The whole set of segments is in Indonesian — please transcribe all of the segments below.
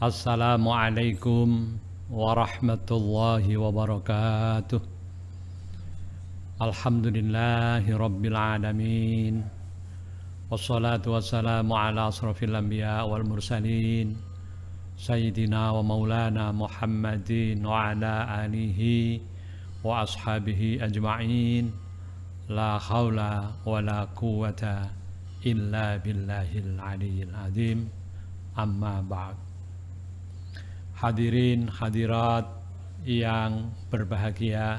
Assalamualaikum warahmatullahi wabarakatuh. Alhamdulillahi rabbil alamin. Wassalatu wassalamu ala asrafil anbiya wal mursalin Sayyidina wa maulana Muhammadin wa ala alihi wa ashabihi ajma'in. La hawla wa la quwwata illa billahil aliyyil azim. Amma ba'd. Hadirin hadirat yang berbahagia,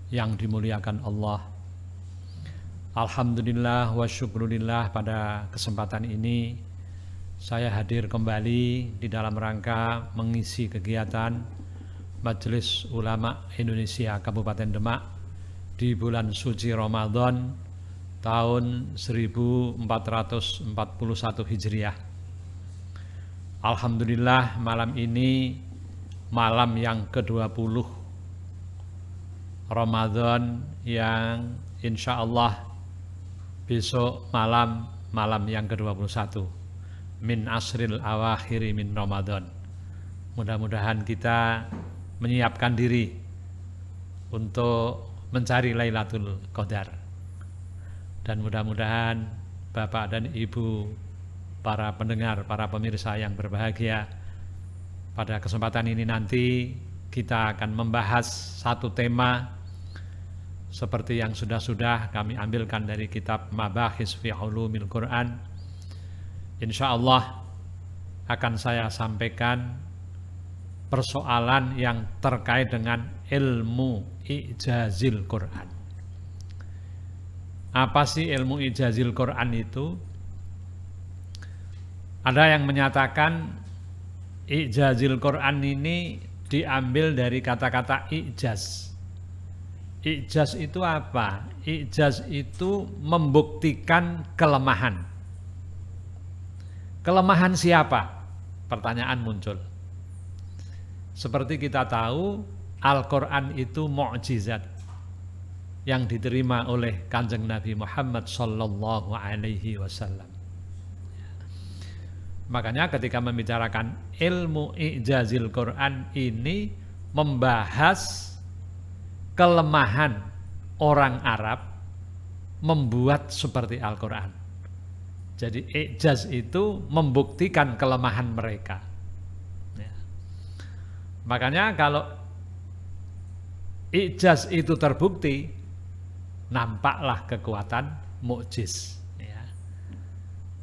yang dimuliakan Allah, alhamdulillah wa syukurillah, pada kesempatan ini saya hadir kembali di dalam rangka mengisi kegiatan Majelis Ulama Indonesia Kabupaten Demak di bulan suci Ramadan tahun 1441 Hijriah. Alhamdulillah, malam ini malam yang ke-20 Ramadan, yang insya Allah besok malam yang ke-21 min asril awakhiri min Ramadan. Mudah-mudahan kita menyiapkan diri untuk mencari Lailatul Qadar, dan mudah-mudahan Bapak dan Ibu, para pendengar, para pemirsa yang berbahagia, pada kesempatan ini nanti kita akan membahas satu tema seperti yang sudah kami ambilkan dari kitab Mabahis fi Ulumil Quran. Insya Allah akan saya sampaikan persoalan yang terkait dengan ilmu ijazil Quran. Apa sih ilmu ijazil Quran itu? Ada yang menyatakan ijazil Quran ini diambil dari kata-kata ijaz. Ijaz itu apa? Ijaz itu membuktikan kelemahan. Kelemahan siapa? Pertanyaan muncul. Seperti kita tahu, Al-Quran itu mukjizat yang diterima oleh Kanjeng Nabi Muhammad sallallahu alaihi wasallam. Makanya ketika membicarakan ilmu ijazil Quran ini membahas kelemahan orang Arab membuat seperti Al-Quran. Jadi ijaz itu membuktikan kelemahan mereka. Makanya kalau ijaz itu terbukti, nampaklah kekuatan mukjiz.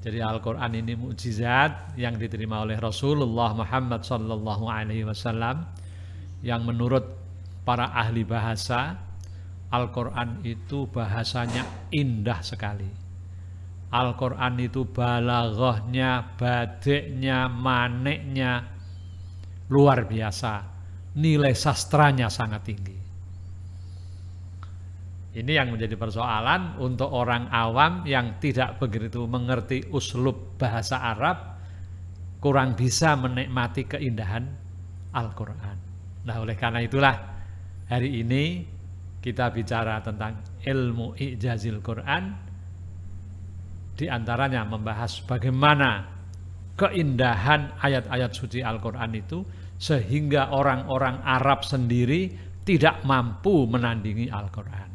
Jadi Al-Quran ini mukjizat yang diterima oleh Rasulullah Muhammad sallallahu alaihi wasallam, yang menurut para ahli bahasa, Al-Quran itu bahasanya indah sekali. Al-Quran itu balaghahnya, badi'nya, maniknya luar biasa. Nilai sastranya sangat tinggi. Ini yang menjadi persoalan untuk orang awam yang tidak begitu mengerti uslub bahasa Arab, kurang bisa menikmati keindahan Al-Quran. Nah, oleh karena itulah hari ini kita bicara tentang ilmu ijazil Quran, di antaranya membahas bagaimana keindahan ayat-ayat suci Al-Quran itu sehingga orang-orang Arab sendiri tidak mampu menandingi Al-Quran.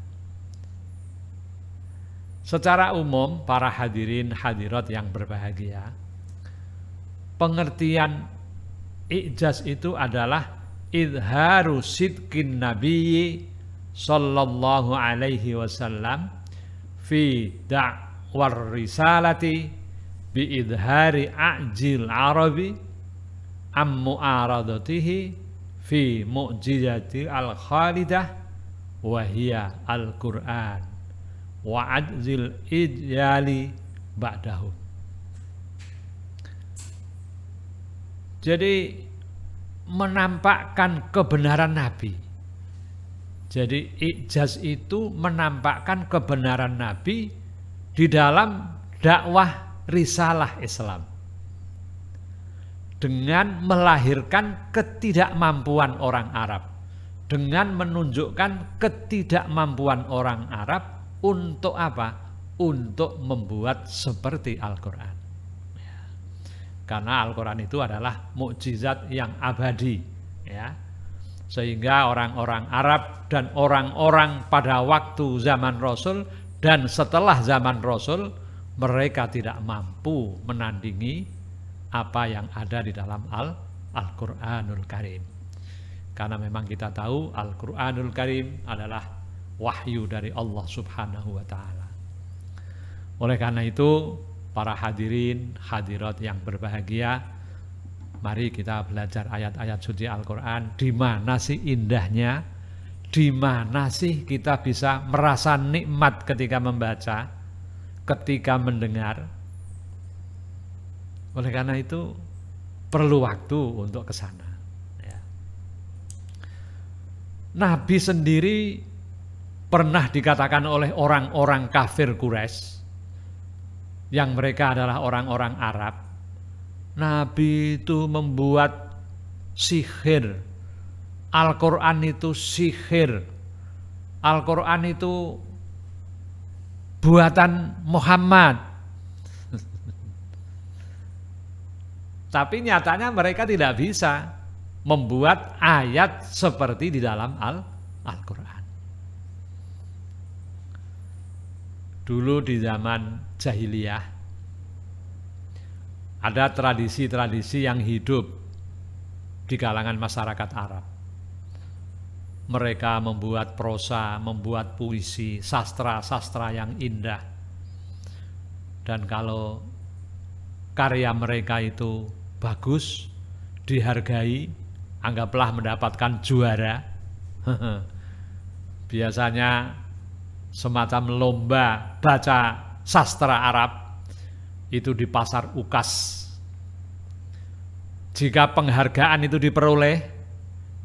Secara umum, para hadirin hadirat yang berbahagia, pengertian ijaz itu adalah idharu sidqin nabiyyi sallallahu alaihi wasallam fi da'war risalati bi idhari a'jil arabi am mu'aradatihi fi mu'jizati al-khalidah wa hiya al-Qur'an wa ajzil ijali ba'dahu. Jadi menampakkan kebenaran Nabi. Jadi ijaz itu menampakkan kebenaran Nabi di dalam dakwah risalah Islam, dengan melahirkan ketidakmampuan orang Arab, dengan menunjukkan ketidakmampuan orang Arab untuk apa? Untuk membuat seperti Al-Quran. Karena Al-Quran itu adalah mukjizat yang abadi, ya. Sehingga orang-orang Arab dan orang-orang pada waktu zaman Rasul dan setelah zaman Rasul, mereka tidak mampu menandingi apa yang ada di dalam Al-Quranul Karim. Karena memang kita tahu Al-Quranul Karim adalah wahyu dari Allah Subhanahu wa Ta'ala. Oleh karena itu, para hadirin, hadirat yang berbahagia, mari kita belajar ayat-ayat suci Al-Quran. Di mana sih indahnya? Di mana sih kita bisa merasa nikmat ketika membaca, ketika mendengar? Oleh karena itu, perlu waktu untuk ke sana. Ya. Nabi sendiri pernah dikatakan oleh orang-orang kafir Quraisy, yang mereka adalah orang-orang Arab, Nabi itu membuat sihir. Al-Quran itu sihir. Al-Quran itu buatan Muhammad. Tapi nyatanya mereka tidak bisa membuat ayat seperti di dalam Al-Quran. Dulu di zaman jahiliyah ada tradisi-tradisi yang hidup di kalangan masyarakat Arab. Mereka membuat prosa, membuat puisi, sastra-sastra yang indah. Dan kalau karya mereka itu bagus, dihargai, anggaplah mendapatkan juara. Biasanya semacam lomba baca sastra Arab itu di pasar Ukas. Jika penghargaan itu diperoleh,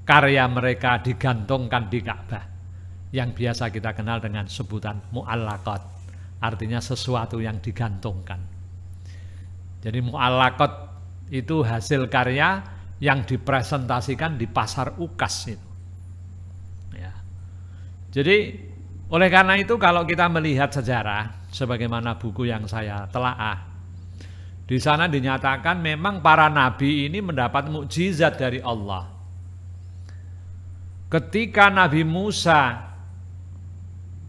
karya mereka digantungkan di Ka'bah, yang biasa kita kenal dengan sebutan mu'allaqat, artinya sesuatu yang digantungkan. Jadi mu'allaqat itu hasil karya yang dipresentasikan di pasar Ukas itu. Ya. Jadi oleh karena itu kalau kita melihat sejarah, sebagaimana buku yang saya telaah, di sana dinyatakan memang para nabi ini mendapat mukjizat dari Allah. Ketika Nabi Musa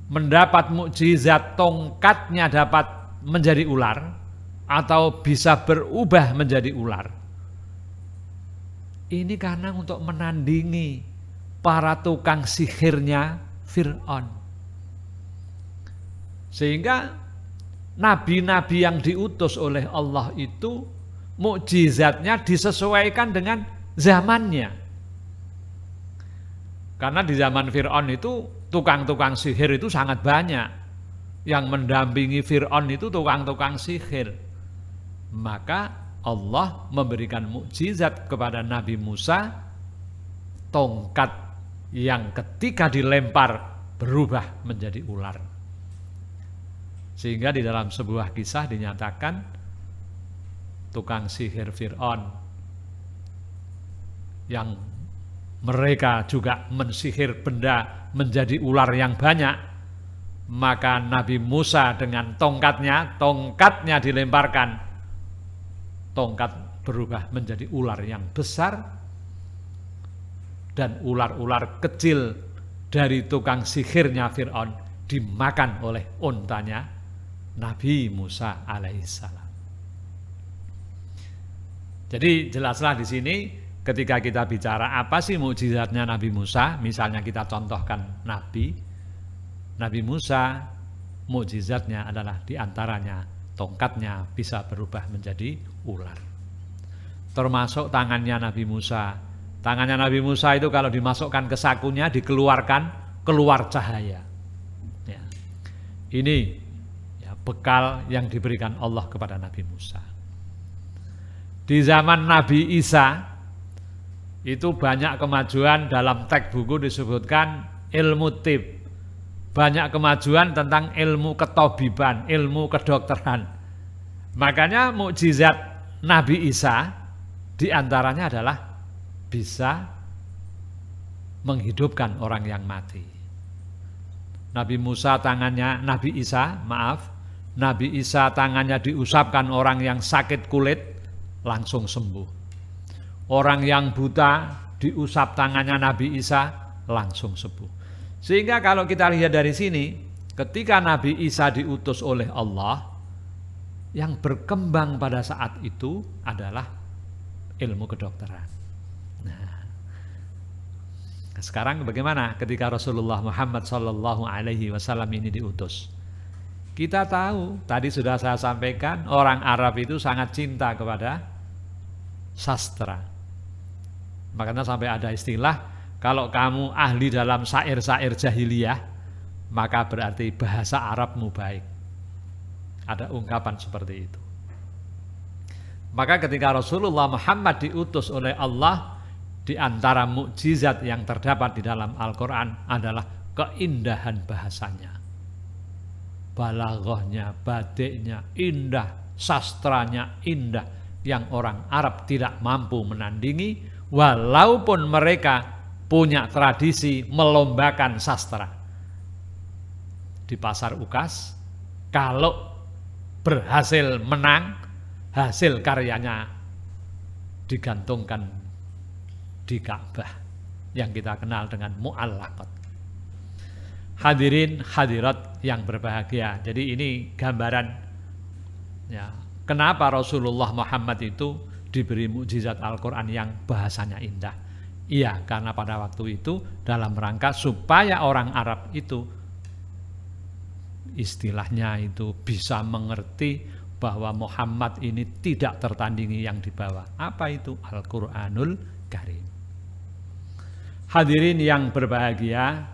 mendapat mukjizat tongkatnya dapat menjadi ular atau bisa berubah menjadi ular, ini karena untuk menandingi para tukang sihirnya Fir'aun. Sehingga nabi-nabi yang diutus oleh Allah itu mukjizatnya disesuaikan dengan zamannya. Karena di zaman Fir'aun itu tukang-tukang sihir itu sangat banyak. Yang mendampingi Fir'aun itu tukang-tukang sihir. Maka Allah memberikan mukjizat kepada Nabi Musa, tongkat yang ketika dilempar berubah menjadi ular. Sehingga di dalam sebuah kisah dinyatakan tukang sihir Fir'aun yang mereka juga mensihir benda menjadi ular yang banyak, maka Nabi Musa dengan tongkatnya dilemparkan, tongkat berubah menjadi ular yang besar, dan ular-ular kecil dari tukang sihirnya Fir'aun dimakan oleh untanya Nabi Musa alaihissalam. Jadi jelaslah di sini ketika kita bicara apa sih mukjizatnya Nabi Musa, misalnya kita contohkan Nabi Musa, mukjizatnya adalah diantaranya tongkatnya bisa berubah menjadi ular. Termasuk tangannya Nabi Musa. Tangannya Nabi Musa itu kalau dimasukkan ke sakunya dikeluarkan keluar cahaya. Ya. Ini ya, bekal yang diberikan Allah kepada Nabi Musa. Di zaman Nabi Isa itu banyak kemajuan, dalam teks buku disebutkan ilmu tib. Banyak kemajuan tentang ilmu ketobiban, ilmu kedokteran. Makanya mukjizat Nabi Isa diantaranya adalah bisa menghidupkan orang yang mati. Nabi Isa tangannya diusapkan orang yang sakit kulit, langsung sembuh. Orang yang buta diusap tangannya Nabi Isa langsung sembuh. Sehingga kalau kita lihat dari sini, ketika Nabi Isa diutus oleh Allah, yang berkembang pada saat itu adalah ilmu kedokteran. Nah, sekarang bagaimana ketika Rasulullah Muhammad SAW ini diutus? Kita tahu, tadi sudah saya sampaikan, orang Arab itu sangat cinta kepada sastra. Makanya sampai ada istilah, kalau kamu ahli dalam syair-syair jahiliyah, maka berarti bahasa Arabmu baik. Ada ungkapan seperti itu. Maka ketika Rasulullah Muhammad diutus oleh Allah, di antara mukjizat yang terdapat di dalam Al-Quran adalah keindahan bahasanya. Balaghahnya, badiknya indah, sastranya indah, yang orang Arab tidak mampu menandingi, walaupun mereka punya tradisi melombakan sastra. Di pasar Ukas, kalau berhasil menang, hasil karyanya digantungkan di Ka'bah yang kita kenal dengan mu'allaqat. Hadirin hadirat yang berbahagia. Jadi ini gambaran ya, kenapa Rasulullah Muhammad itu diberi mukjizat Al-Quran yang bahasanya indah. Iya, karena pada waktu itu dalam rangka supaya orang Arab itu istilahnya itu bisa mengerti bahwa Muhammad ini tidak tertandingi yang dibawa. Apa itu? Al-Quranul Karim. Hadirin yang berbahagia,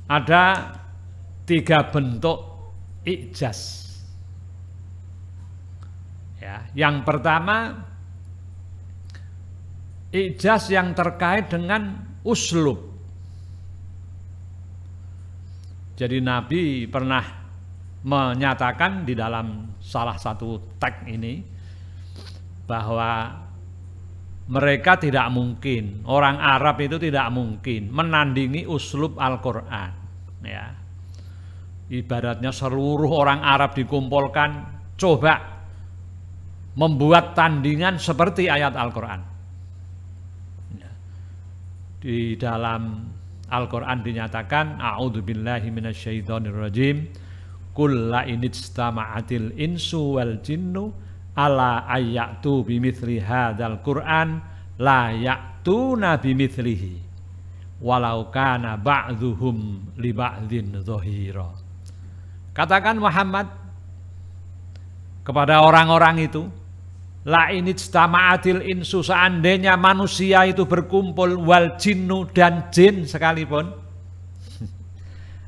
ada 3 bentuk i'jaz. Ya, yang pertama, i'jaz yang terkait dengan uslub. Jadi Nabi pernah menyatakan di dalam salah satu teks ini bahwa mereka tidak mungkin, orang Arab itu tidak mungkin menandingi uslub Al-Quran. Ya. Ibaratnya seluruh orang Arab dikumpulkan, coba membuat tandingan seperti ayat Al-Quran. Ya. Di dalam Al-Quran dinyatakan, a'udzubillahi minasyaitonirrajim, qul la inijtama'atil insu wal jinnu ala ayyatu bimithli hadzal Qur'an la ya'tuna bimithlihi walau kana ba'dhuhum li ba'dhin dhahira. Katakan Muhammad kepada orang-orang itu, la inijtama'atil insu, seandainya manusia itu berkumpul, wal jinnu, dan jin sekalipun,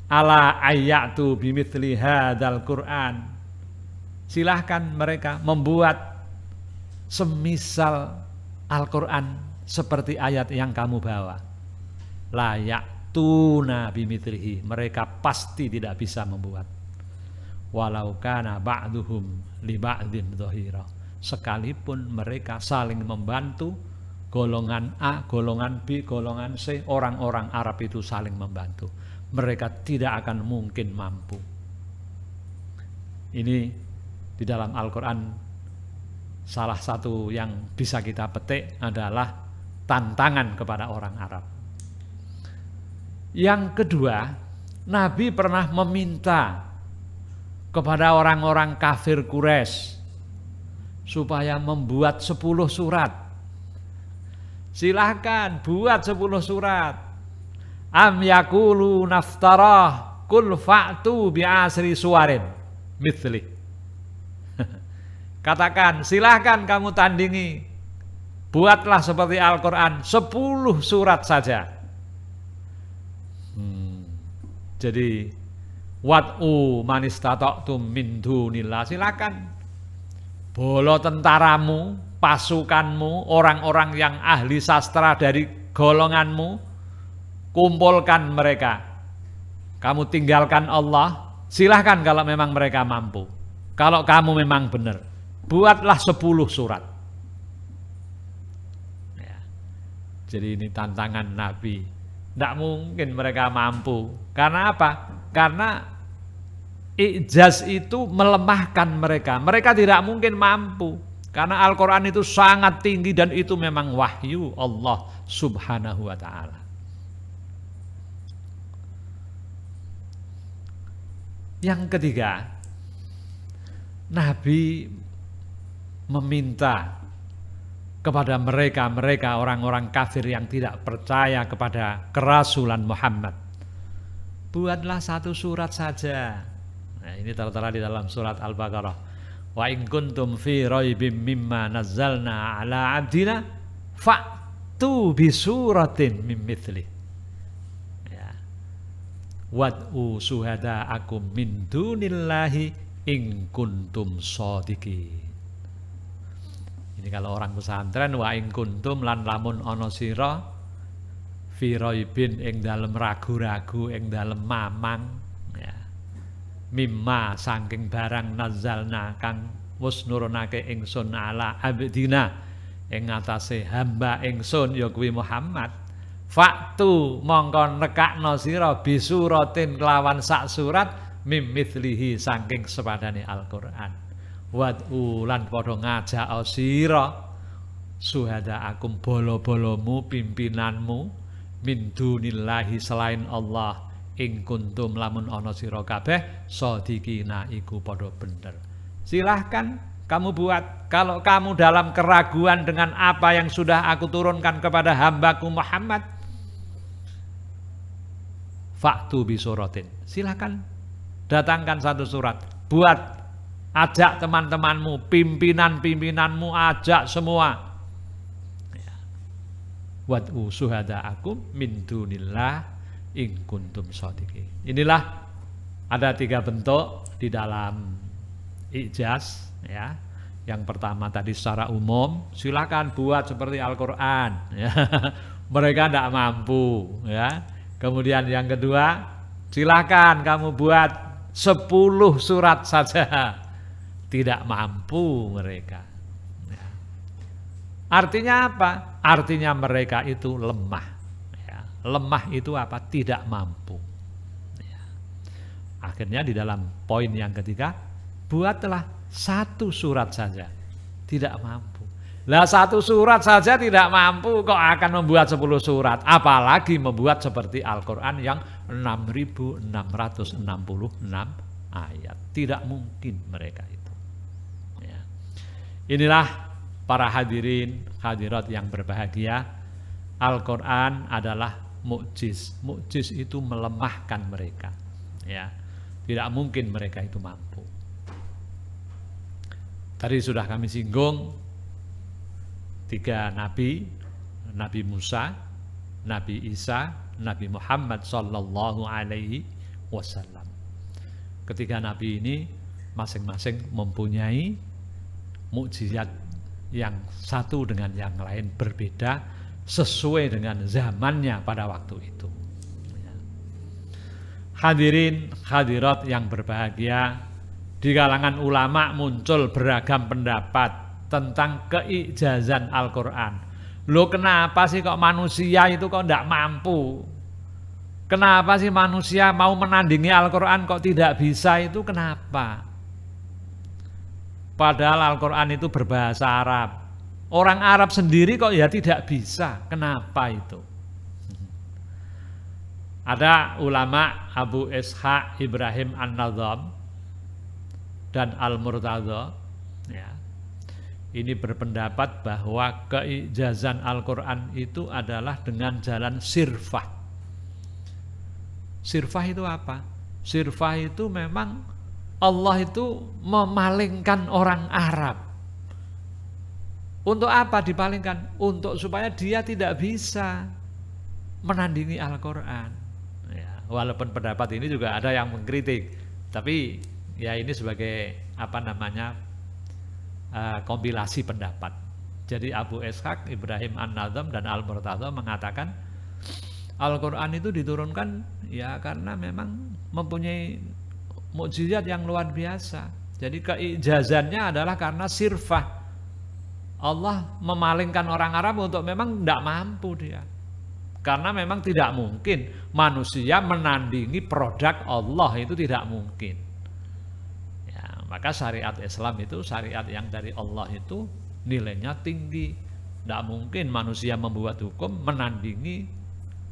ala ayyatu bimithli hadzal Qur'an, silahkan mereka membuat semisal Al-Quran seperti ayat yang kamu bawa. La ya'tuna bimithlihi, mereka pasti tidak bisa membuat. Walau kana ba'duhum li ba'dhin dhahira, sekalipun mereka saling membantu, golongan A, golongan B, golongan C, orang-orang Arab itu saling membantu, mereka tidak akan mungkin mampu. Ini di dalam Al-Quran salah satu yang bisa kita petik adalah tantangan kepada orang Arab. Yang kedua, Nabi pernah meminta kepada orang-orang kafir Quraisy supaya membuat 10 surat. Silahkan buat 10 surat. Am yakulu naftarah kul fa'tu bi'asri suwarin mithli. Katakan, silahkan kamu tandingi, buatlah seperti Al-Quran 10 surat saja. Jadi wat'u manistata'tum min dunillah, silakan bolo tentaramu, pasukanmu, orang-orang yang ahli sastra dari golonganmu, kumpulkan mereka. Kamu tinggalkan Allah, silahkan kalau memang mereka mampu. Kalau kamu memang benar, buatlah 10 surat. Ya. Jadi ini tantangan Nabi. Tidak mungkin mereka mampu. Karena apa? Karena i'jaz itu melemahkan mereka. Mereka tidak mungkin mampu. Karena Al-Quran itu sangat tinggi dan itu memang wahyu Allah Subhanahu wa ta'ala. Yang ketiga, Nabi meminta kepada mereka orang-orang kafir yang tidak percaya kepada kerasulan Muhammad, buatlah satu surat saja. Nah, ini tertera di dalam surat Al-Baqarah. Wa in kuntum fi raibim mimma nazzalna ala abdina fa'tu bi suratin min mithli. Ya. Wad'u suhada'akum min dunillahi in kuntum shadiqin. Ini kalau orang pesantren, wa in kuntum lan lamun ana sira fi raibin ing dalem ragu-ragu, ing dalem mamang, ya. Mimma saking barang nazzalna kang wis nurunake ingsun ala abdina ing atase hamba ingsun ya kuwi Muhammad. Faktu mongko nekakno sira bisuratin kelawan sak surat mim mithlihi saking sepadane Al-Qur'an. Wad'u lan padha ngajak sira suhada'akum bolo-bolomu pimpinanmu min dunillahi selain Allah ing kuntum lamun ana sira kabeh shadiqina iku padha bener. Silahkan kamu buat. Kalau kamu dalam keraguan dengan apa yang sudah aku turunkan kepada hambaku Muhammad, faktu bisuratin, silahkan datangkan satu surat, buat, ajak teman-temanmu, pimpinan-pimpinanmu, ajak semua. Wad'u suhada'akum min dunillah in kuntum shadiqin. Inilah ada 3 bentuk di dalam ijaz, ya. Yang pertama tadi secara umum, silakan buat seperti Al-Qur'an, ya. Mereka tidak mampu, ya. Kemudian yang kedua, silakan kamu buat 10 surat saja, tidak mampu mereka. Artinya apa? Artinya mereka itu lemah. Ya. Lemah itu apa? Tidak mampu. Ya. Akhirnya di dalam poin yang ketiga, buatlah 1 surat saja. Tidak mampu. Lah 1 surat saja tidak mampu, kok akan membuat 10 surat? Apalagi membuat seperti Al-Quran yang 6.666 ayat. Tidak mungkin mereka itu. Ya. Inilah para hadirin, hadirat yang berbahagia, Al-Quran adalah mukjiz. Mukjiz itu melemahkan mereka. Ya, tidak mungkin mereka itu mampu. Tadi sudah kami singgung 3 nabi, Nabi Musa, Nabi Isa, Nabi Muhammad sallallahu alaihi wasallam. Ketiga nabi ini masing-masing mempunyai mukjizat yang satu dengan yang lain berbeda sesuai dengan zamannya pada waktu itu. Hadirin hadirat yang berbahagia, di kalangan ulama muncul beragam pendapat tentang keijazan Al-Quran. Loh, kenapa sih kok manusia itu kok tidak mampu? Kenapa sih manusia mau menandingi Al-Quran kok tidak bisa? Itu kenapa? Padahal Al-Quran itu berbahasa Arab. Orang Arab sendiri kok ya tidak bisa. Kenapa itu? Ada ulama Abu Ishaq Ibrahim An-Nadham dan Al-Murtadha, ya, ini berpendapat bahwa keijazan Al-Quran itu adalah dengan jalan sirfah. Sirfah itu apa? Sirfah itu memang Allah itu memalingkan orang Arab. Untuk apa dipalingkan? Untuk supaya dia tidak bisa menandingi Al-Quran. Ya, walaupun pendapat ini juga ada yang mengkritik, tapi ya ini sebagai apa namanya kompilasi pendapat. Jadi Abu Ishaq Ibrahim An-Nadham dan Al-Murtadha mengatakan Al-Quran itu diturunkan ya karena memang mempunyai mukjizat yang luar biasa. Jadi keijazannya adalah karena sirfah. Allah memalingkan orang Arab untuk memang tidak mampu dia. Karena memang tidak mungkin manusia menandingi produk Allah, itu tidak mungkin. Ya, maka syariat Islam itu syariat yang dari Allah itu nilainya tinggi. Tidak mungkin manusia membuat hukum menandingi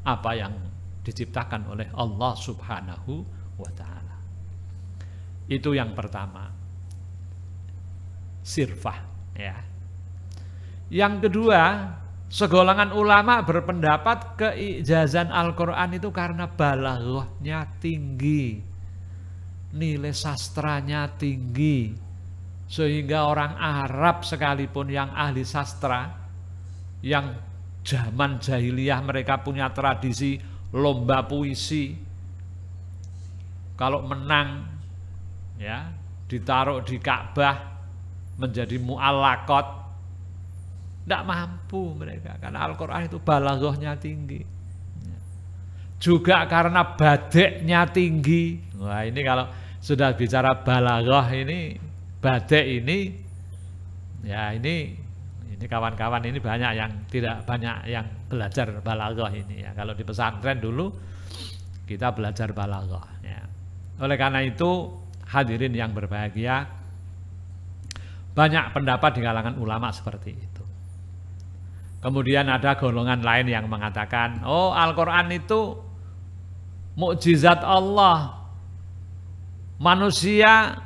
apa yang diciptakan oleh Allah Subhanahu wa Ta'ala. Itu yang pertama, sirfah, ya. Yang kedua, segolongan ulama berpendapat keijazan Al-Quran itu karena balaghahnya tinggi, nilai sastranya tinggi, sehingga orang Arab sekalipun yang ahli sastra, yang zaman jahiliyah mereka punya tradisi lomba puisi, kalau menang ya ditaruh di Ka'bah menjadi mu'allaqat. Tidak mampu mereka, karena Al-Quran itu balaghahnya tinggi. Juga karena badeknya tinggi. Wah, ini kalau sudah bicara balaghah ini, badek ini, ya ini kawan-kawan ini banyak yang tidak banyak yang belajar balaghah ini ya. Kalau di pesantren dulu kita belajar balaghah ya. Oleh karena itu hadirin yang berbahagia, banyak pendapat di kalangan ulama seperti itu. Kemudian ada golongan lain yang mengatakan, oh Al-Quran itu mukjizat Allah. Manusia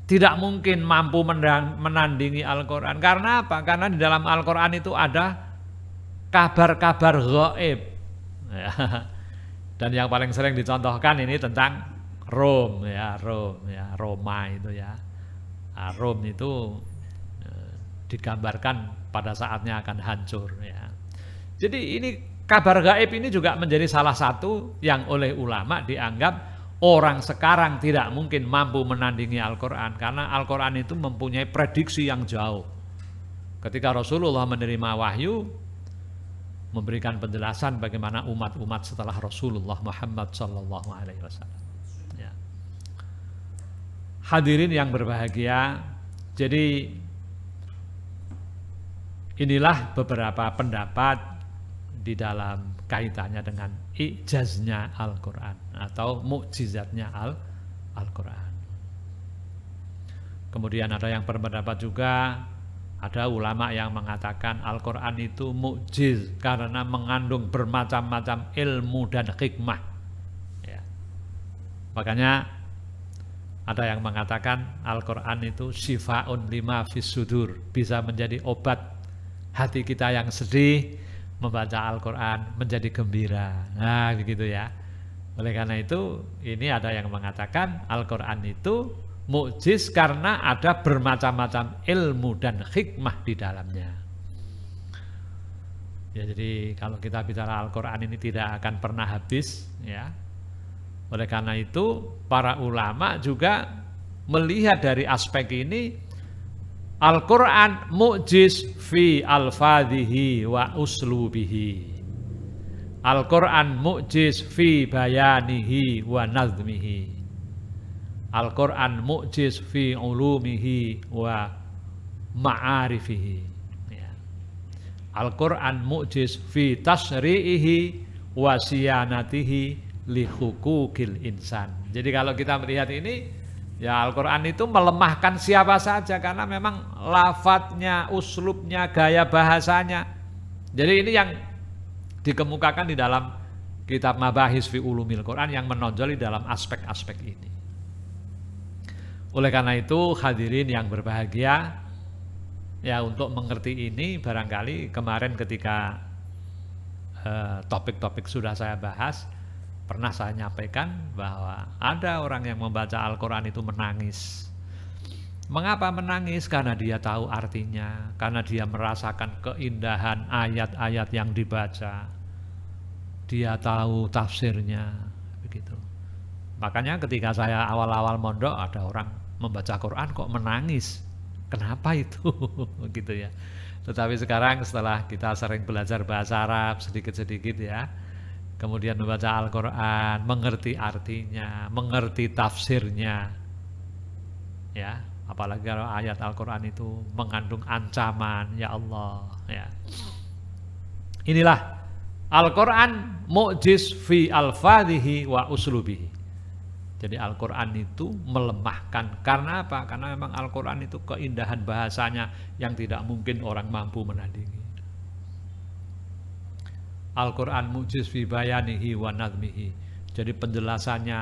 tidak mungkin mampu menandingi Al-Quran. Karena apa? Karena di dalam Al-Quran itu ada kabar-kabar gaib. Dan yang paling sering dicontohkan ini tentang Rom, ya, Roma itu ya. Rom itu digambarkan pada saatnya akan hancur ya. Jadi ini kabar gaib ini juga menjadi salah satu yang oleh ulama dianggap orang sekarang tidak mungkin mampu menandingi Al-Quran, karena Al-Quran itu mempunyai prediksi yang jauh. Ketika Rasulullah menerima wahyu, memberikan penjelasan bagaimana umat-umat setelah Rasulullah Muhammad Sallallahu Alaihi Wasallam. Ya. Hadirin yang berbahagia, jadi inilah beberapa pendapat di dalam kaitannya dengan ijaznya Al-Quran atau mukjizatnya Al-Quran. Kemudian ada yang berpendapat juga, ada ulama yang mengatakan Al-Quran itu mukjiz karena mengandung bermacam-macam ilmu dan hikmah. Ya. Makanya ada yang mengatakan Al-Quran itu syifaun lima fis sudur, bisa menjadi obat hati kita yang sedih, membaca Al-Quran menjadi gembira. Nah begitu ya. Oleh karena itu ini ada yang mengatakan Al-Quran itu mukjiz karena ada bermacam-macam ilmu dan hikmah di dalamnya. Ya, jadi kalau kita bicara Al-Quran ini tidak akan pernah habis ya. Oleh karena itu para ulama juga melihat dari aspek ini, Al-Quran mukjiz fi alfadhihi wa uslubihi. Al-Quran mukjiz fi bayanihi wa nazmihi. Al-Quran mukjiz fi ulumihi wa ma'arifihi. Ya. Al-Quran mukjiz fi tasri'ihi wa siyanatihi li hukukil insan. Jadi kalau kita melihat ini, ya Al-Quran itu melemahkan siapa saja karena memang lafadznya, uslubnya, gaya bahasanya. Jadi ini yang dikemukakan di dalam kitab Mabahis fi Ulumil Quran yang menonjol di dalam aspek-aspek ini. Oleh karena itu hadirin yang berbahagia, ya untuk mengerti ini barangkali kemarin ketika topik-topik sudah saya bahas, pernah saya nyampaikan bahwa ada orang yang membaca Al-Quran itu menangis. Mengapa menangis? Karena dia tahu artinya, karena dia merasakan keindahan ayat-ayat yang dibaca. Dia tahu tafsirnya, begitu. Makanya ketika saya awal-awal mondok ada orang membaca Quran kok menangis. Kenapa itu? Gitu ya. Tetapi sekarang setelah kita sering belajar bahasa Arab sedikit-sedikit ya, kemudian membaca Al-Quran, mengerti artinya, mengerti tafsirnya, ya, apalagi kalau ayat Al-Quran itu mengandung ancaman, ya Allah, ya. Inilah Al-Quran mukjiz fi alfadhihi wa uslubihi. Jadi Al-Quran itu melemahkan. Karena apa? Karena memang Al-Quran itu keindahan bahasanya yang tidak mungkin orang mampu menandingi. Al-Quran mu'jiz fi bayanihi wa nadmihi. Jadi penjelasannya,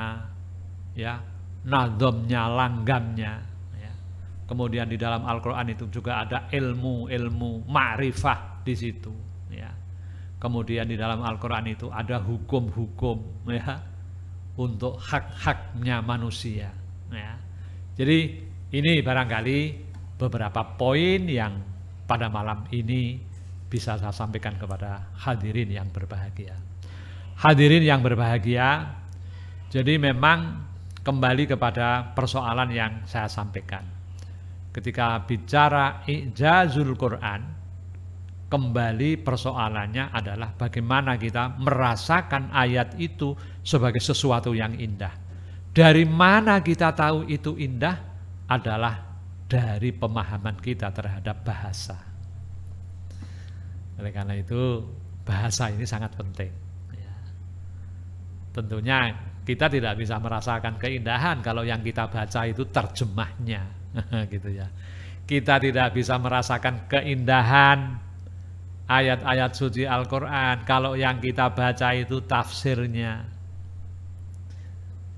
ya, nadhamnya, langgamnya. Ya. Kemudian di dalam Al-Quran itu juga ada ilmu ma'rifah di situ. Ya. Kemudian di dalam Al-Quran itu ada hukum-hukum, ya, untuk hak-haknya manusia. Ya. Jadi ini barangkali beberapa poin yang pada malam ini bisa saya sampaikan kepada hadirin yang berbahagia. Hadirin yang berbahagia, jadi memang kembali kepada persoalan yang saya sampaikan. Ketika bicara i'jazul Quran, kembali persoalannya adalah bagaimana kita merasakan ayat itu sebagai sesuatu yang indah. Dari mana kita tahu itu indah? Adalah dari pemahaman kita terhadap bahasa. Oleh karena itu bahasa ini sangat penting. Ya. Tentunya kita tidak bisa merasakan keindahan kalau yang kita baca itu terjemahnya, gitu ya. Kita tidak bisa merasakan keindahan ayat-ayat suci Al-Quran kalau yang kita baca itu tafsirnya.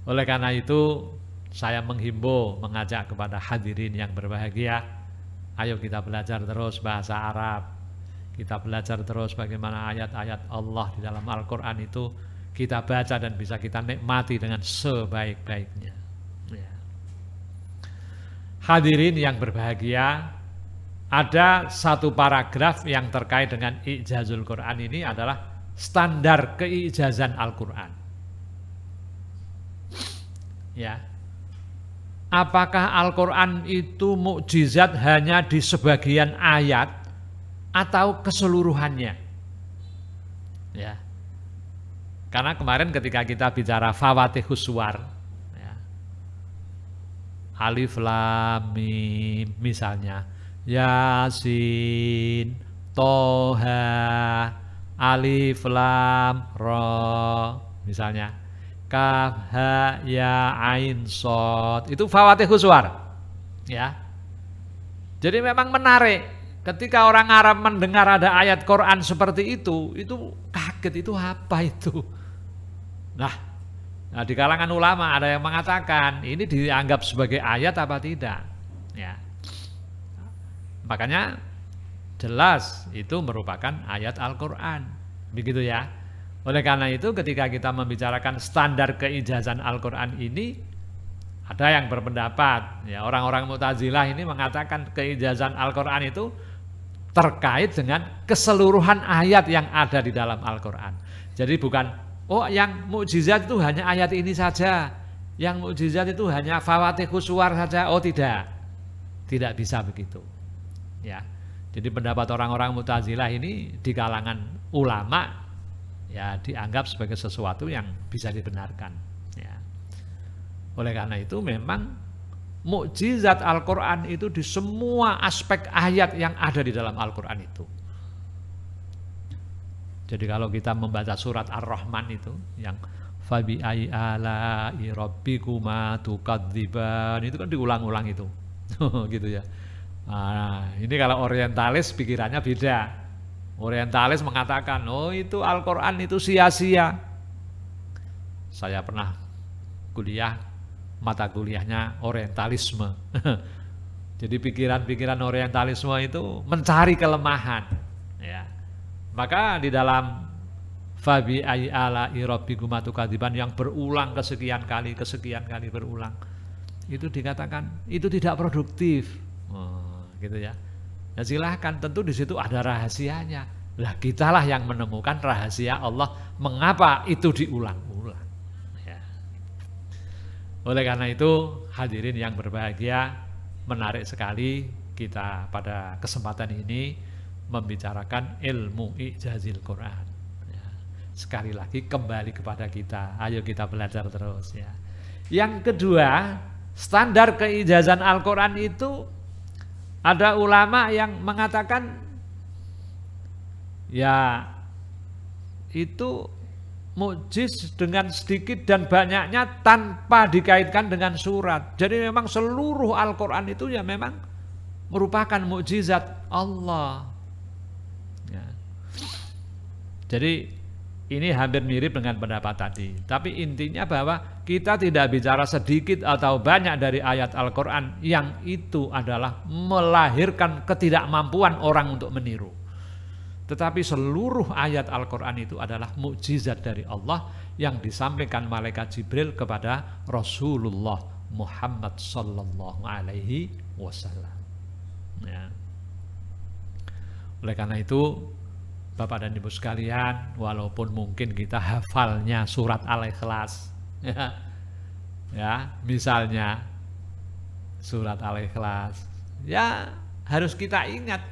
Oleh karena itu saya menghimbau, mengajak kepada hadirin yang berbahagia, ayo kita belajar terus bahasa Arab. Kita belajar terus bagaimana ayat-ayat Allah di dalam Al-Quran itu kita baca dan bisa kita nikmati dengan sebaik-baiknya. Ya. Hadirin yang berbahagia, ada satu paragraf yang terkait dengan i'jazul Quran ini adalah standar keijazan Al-Quran. Ya. Apakah Al-Quran itu mukjizat hanya di sebagian ayat atau keseluruhannya? Ya. Karena kemarin ketika kita bicara Fawatihus Suwar, ya, Alif Lam Mim misalnya, Yasin, Toha, Alif Lam Ra misalnya, Kaf Ha Ya Ain Shad, itu Fawatihus Suwar. Ya. Jadi memang menarik. Ketika orang Arab mendengar ada ayat Quran seperti itu kaget, itu apa itu? Nah, di kalangan ulama ada yang mengatakan ini dianggap sebagai ayat apa tidak? Ya. Makanya jelas itu merupakan ayat Al-Quran. Begitu ya. Oleh karena itu ketika kita membicarakan standar keijazan Al-Quran ini, ada yang berpendapat, ya, orang-orang Mu'tazilah ini mengatakan keijazan Al-Quran itu terkait dengan keseluruhan ayat yang ada di dalam Al-Quran. Jadi bukan, oh yang mukjizat itu hanya ayat ini saja, yang mukjizat itu hanya Fawatihus Suwar saja. Oh tidak, tidak bisa begitu. Ya, jadi pendapat orang-orang Mu'tazilah ini di kalangan ulama ya dianggap sebagai sesuatu yang bisa dibenarkan. Ya. Oleh karena itu memang mukjizat Al-Quran itu di semua aspek ayat yang ada di dalam Al-Quran itu. Jadi kalau kita membaca surat Ar-Rahman itu yang fabi ai ala'i rabbikuma tukadziban, itu kan diulang-ulang itu. Gitu ya. Nah, ini kalau orientalis pikirannya beda. Orientalis mengatakan, oh itu Al-Quran itu sia-sia. Saya pernah kuliah, mata kuliahnya orientalisme. Jadi pikiran-pikiran orientalisme itu mencari kelemahan. Ya. Maka di dalam fabi ai ala'i rabbikuma tukadziban yang berulang kesekian kali berulang, itu dikatakan itu tidak produktif. Gitu ya. Ya silahkan, tentu di situ ada rahasianya. Lah kitalah yang menemukan rahasia Allah mengapa itu diulang-ulang. Ya. Oleh karena itu hadirin yang berbahagia, menarik sekali kita pada kesempatan ini membicarakan ilmu i'jazil Quran. Ya. Sekali lagi kembali kepada kita, ayo kita belajar terus ya. Yang kedua, standar keijazan Al-Quran itu ada ulama yang mengatakan ya itu mukjiz dengan sedikit dan banyaknya tanpa dikaitkan dengan surat. Jadi memang seluruh Al-Quran itu ya memang merupakan mukjizat Allah. Ya. Jadi ini hampir mirip dengan pendapat tadi. Tapi intinya bahwa kita tidak bicara sedikit atau banyak dari ayat Al-Quran yang itu adalah melahirkan ketidakmampuan orang untuk meniru. Tetapi seluruh ayat Al-Quran itu adalah mukjizat dari Allah yang disampaikan malaikat Jibril kepada Rasulullah Muhammad sallallahu alaihi wasallam. Ya. Oleh karena itu, Bapak dan Ibu sekalian, walaupun mungkin kita hafalnya surat Al-Ikhlas, ya, misalnya surat Al-Ikhlas, ya harus kita ingat,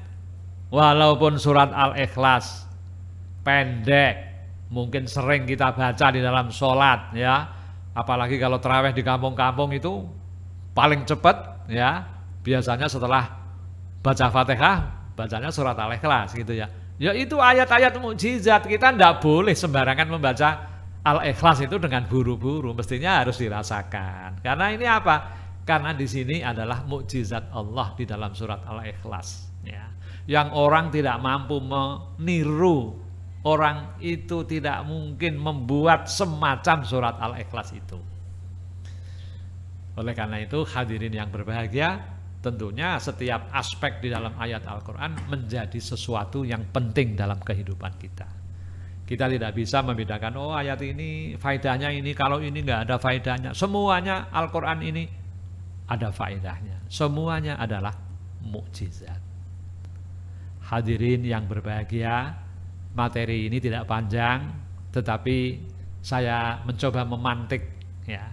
walaupun surat Al-Ikhlas pendek, mungkin sering kita baca di dalam sholat, ya, apalagi kalau tarawih di kampung-kampung itu paling cepat, ya, biasanya setelah baca Fatihah, bacanya surat Al-Ikhlas gitu ya. Ya itu ayat-ayat mukjizat, kita tidak boleh sembarangan membaca Al-Ikhlas itu dengan buru-buru, mestinya harus dirasakan. Karena ini apa? Karena di sini adalah mukjizat Allah di dalam surat Al-Ikhlas. Ya. Yang orang tidak mampu meniru, orang itu tidak mungkin membuat semacam surat Al-Ikhlas itu. Oleh karena itu hadirin yang berbahagia, tentunya setiap aspek di dalam ayat Al-Quran menjadi sesuatu yang penting dalam kehidupan kita. Kita tidak bisa membedakan, oh ayat ini faedahnya ini, kalau ini nggak ada faedahnya. Semuanya Al-Quran ini ada faedahnya. Semuanya adalah mukjizat. Hadirin yang berbahagia, materi ini tidak panjang, tetapi saya mencoba memantik, ya.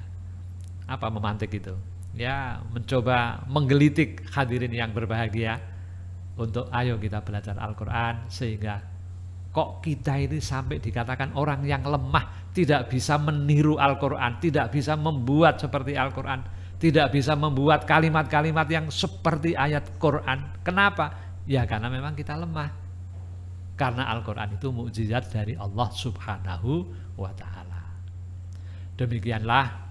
Apa memantik itu? Ya, mencoba menggelitik hadirin yang berbahagia untuk ayo kita belajar Al-Quran, sehingga kok kita ini sampai dikatakan orang yang lemah, tidak bisa meniru Al-Quran, tidak bisa membuat seperti Al-Quran, tidak bisa membuat kalimat-kalimat yang seperti ayat Quran. Kenapa? Ya karena memang kita lemah. Karena Al-Quran itu mukjizat dari Allah Subhanahu wa Ta'ala. Demikianlah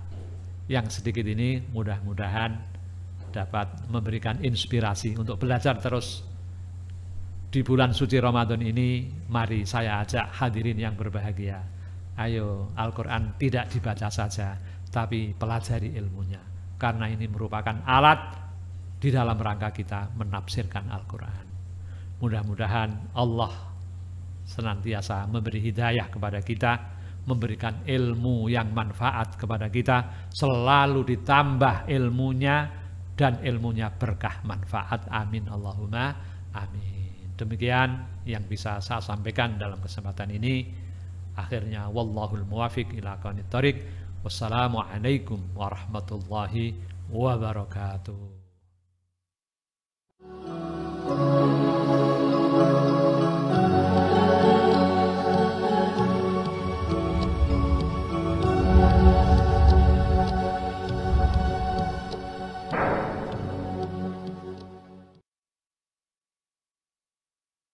yang sedikit ini mudah-mudahan dapat memberikan inspirasi untuk belajar terus di bulan suci Ramadan ini. Mari saya ajak hadirin yang berbahagia, ayo Al-Quran tidak dibaca saja, tapi pelajari ilmunya, karena ini merupakan alat di dalam rangka kita menafsirkan Al-Quran. Mudah-mudahan Allah senantiasa memberi hidayah kepada kita, memberikan ilmu yang manfaat kepada kita, selalu ditambah ilmunya, dan ilmunya berkah manfaat. Amin Allahumma amin. Demikian yang bisa saya sampaikan dalam kesempatan ini. Akhirnya wallahul muwafiq ila aqwamit thoriq. Wassalamualaikum warahmatullahi wabarakatuh.